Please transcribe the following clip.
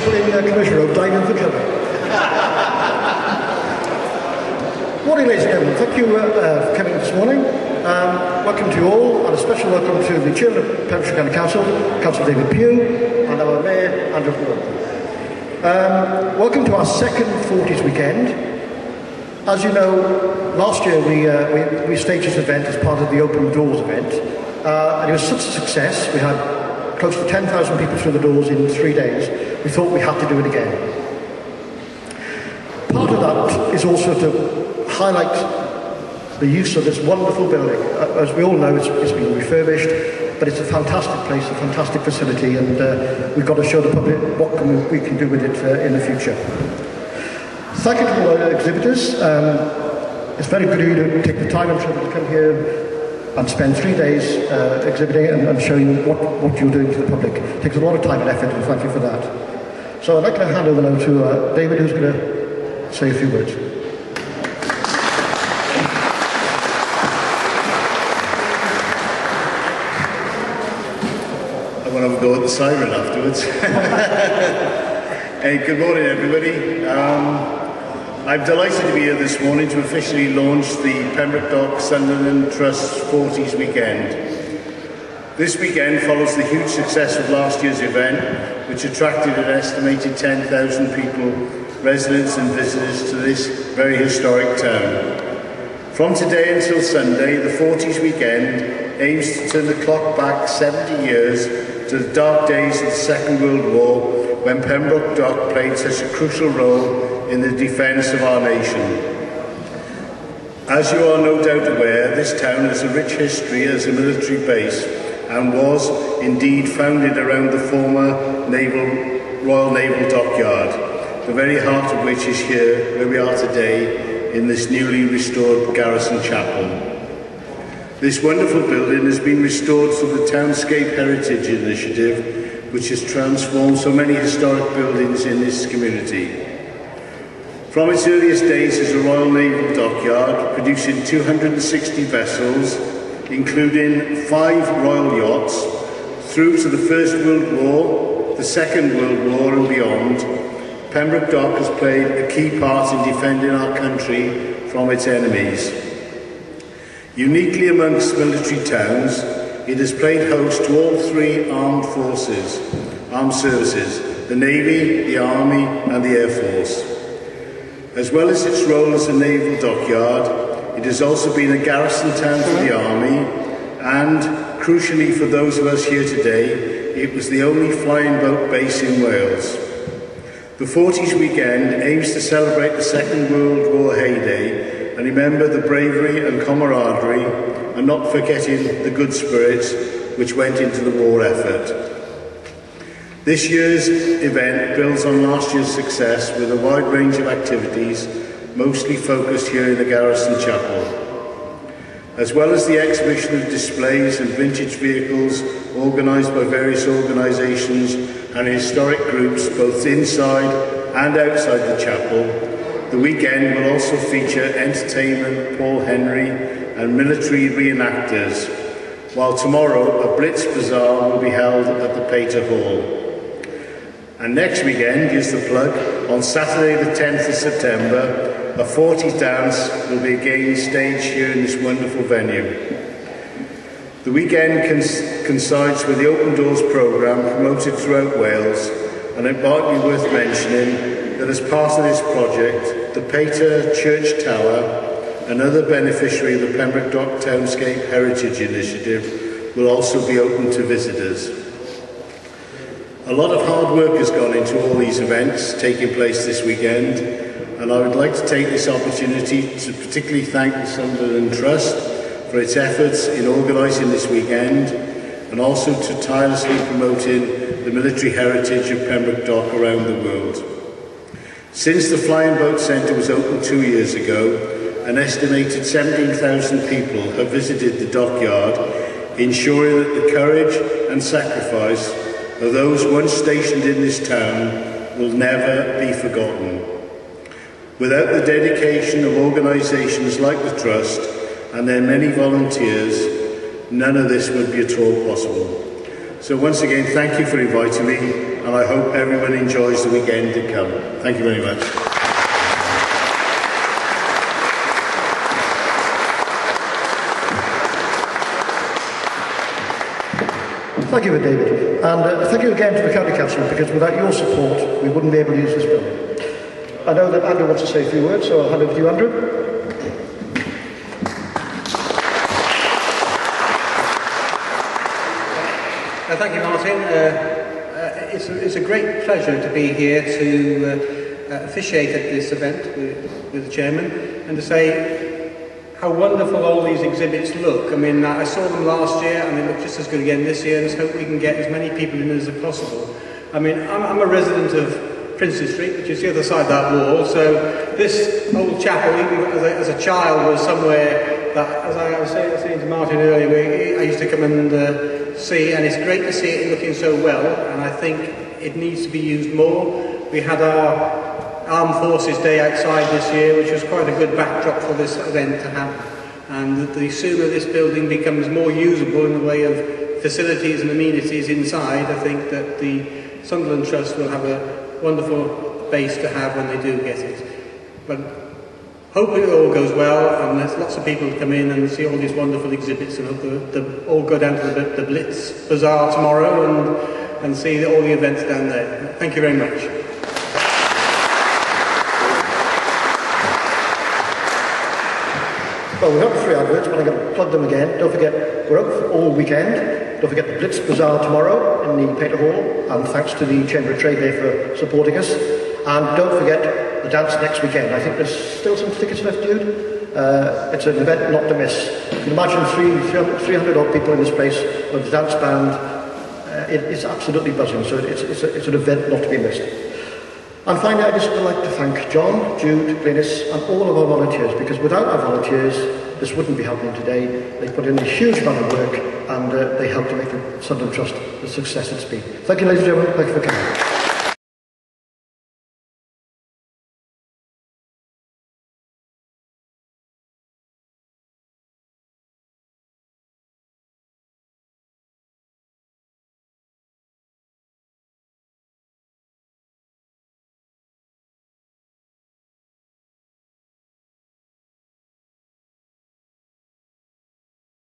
people in Commission Road diving for cover. Morning, ladies and gentlemen. Thank you for coming this morning. Welcome to you all, and a special welcome to the Chairman of Pembrokeshire County Council, Councillor David Pugh, and our Mayor, Andrew Ford. Welcome to our second 40s weekend. As you know, last year we staged this event as part of the Open Doors event, and it was such a success. We had close to 10,000 people through the doors in 3 days. We thought we had to do it again. Part of that is also to highlight the use of this wonderful building. As we all know, it's been refurbished, but it's a fantastic place, a fantastic facility, and we've got to show the public what we can do with it in the future. Thank you to all our exhibitors. It's very good of you to take the time and trouble to come here and spend 3 days exhibiting and showing what you're doing to the public. It takes a lot of time and effort, and thank you for that. So I'd like to hand over now to David, who's going to say a few words. I want to have a go at the siren afterwards. Hey, good morning, everybody. I'm delighted to be here this morning to officially launch the Pembroke Dock Sunderland Trust 40s weekend. This weekend follows the huge success of last year's event, which attracted an estimated 10,000 people, residents and visitors to this very historic town. From today until Sunday, the 40s weekend aims to turn the clock back 70 years to the dark days of the Second World War, when Pembroke Dock played such a crucial role in the defence of our nation. As you are no doubt aware, this town has a rich history as a military base and was indeed founded around the former Royal Naval Dockyard, the very heart of which is here where we are today in this newly restored Garrison Chapel. This wonderful building has been restored through the Townscape Heritage Initiative, which has transformed so many historic buildings in this community. From its earliest days as a Royal Naval Dockyard, producing 260 vessels, including 5 royal yachts, through to the First World War, the Second World War and beyond, Pembroke Dock has played a key part in defending our country from its enemies. Uniquely amongst military towns, it has played host to all 3 armed services, the Navy, the Army and the Air Force. As well as its role as a naval dockyard, it has also been a garrison town for the Army, and, crucially for those of us here today, it was the only flying boat base in Wales. The 40s weekend aims to celebrate the Second World War heyday and remember the bravery and camaraderie, and not forgetting the good spirits which went into the war effort. This year's event builds on last year's success with a wide range of activities, mostly focused here in the Garrison Chapel. As well as the exhibition of displays and vintage vehicles organised by various organisations and historic groups both inside and outside the chapel, the weekend will also feature entertainment, Paul Henry and military reenactors, while tomorrow a Blitz bazaar will be held at the Pater Hall. And next weekend, here's the plug, on Saturday the 10th of September, a 40s dance will be again staged here in this wonderful venue. The weekend coincides with the Open Doors programme promoted throughout Wales, and it might be worth mentioning that as part of this project, the Pater Church Tower, another beneficiary of the Pembroke Dock Townscape Heritage Initiative, will also be open to visitors. A lot of hard work has gone into all these events taking place this weekend, and I would like to take this opportunity to particularly thank the Sunderland Trust for its efforts in organising this weekend, and also to tirelessly promoting the military heritage of Pembroke Dock around the world. Since the Flying Boat Centre was opened 2 years ago, an estimated 17,000 people have visited the dockyard, ensuring that the courage and sacrifice of those once stationed in this town will never be forgotten. Without the dedication of organisations like the Trust and their many volunteers, none of this would be at all possible. So once again, thank you for inviting me, and I hope everyone enjoys the weekend to come. Thank you very much. Thank you, David. And thank you again to the County Council, because without your support, we wouldn't be able to use this building. I know that Andrew wants to say a few words, so I'll hand over to you, Andrew. Thank you, Martin. It's a great pleasure to be here to officiate at this event with the chairman, and to say how wonderful all these exhibits look. I mean, I saw them last year and they look just as good again this year, and let's hope we can get as many people in as possible. I mean, I'm a resident of Princes Street, which is the other side of that wall, so this old chapel, even as a child, was somewhere that, as I was saying to Martin earlier, I used to come and see, and it's great to see it looking so well, and I think it needs to be used more. We had our Armed Forces Day outside this year, which was quite a good backdrop for this event to happen. And the sooner this building becomes more usable in the way of facilities and amenities inside, I think that the Sunderland Trust will have a wonderful base to have when they do get it. But hopefully it all goes well, and there's lots of people to come in and see all these wonderful exhibits, and hope they all go down to the Blitz Bazaar tomorrow and see all the events down there. Thank you very much. Well, we've got 3 adverts, but I'm going to plug them again. Don't forget, we're open all weekend. Don't forget the Blitz Bazaar tomorrow in the Pater Hall, and thanks to the Chamber of Trade there for supporting us. And don't forget the dance next weekend. I think there's still some tickets left, Jude. It's an event not to miss. You can imagine 300 odd people in this place with the dance band. It's absolutely buzzing, so it's an event not to be missed. And finally, I just would like to thank John, Jude, Glynis, and all of our volunteers, because without our volunteers, this wouldn't be happening today. They put in a huge amount of work, and they helped to make the Sunderland Trust the success it's been. Thank you, ladies and gentlemen. Thank you for coming.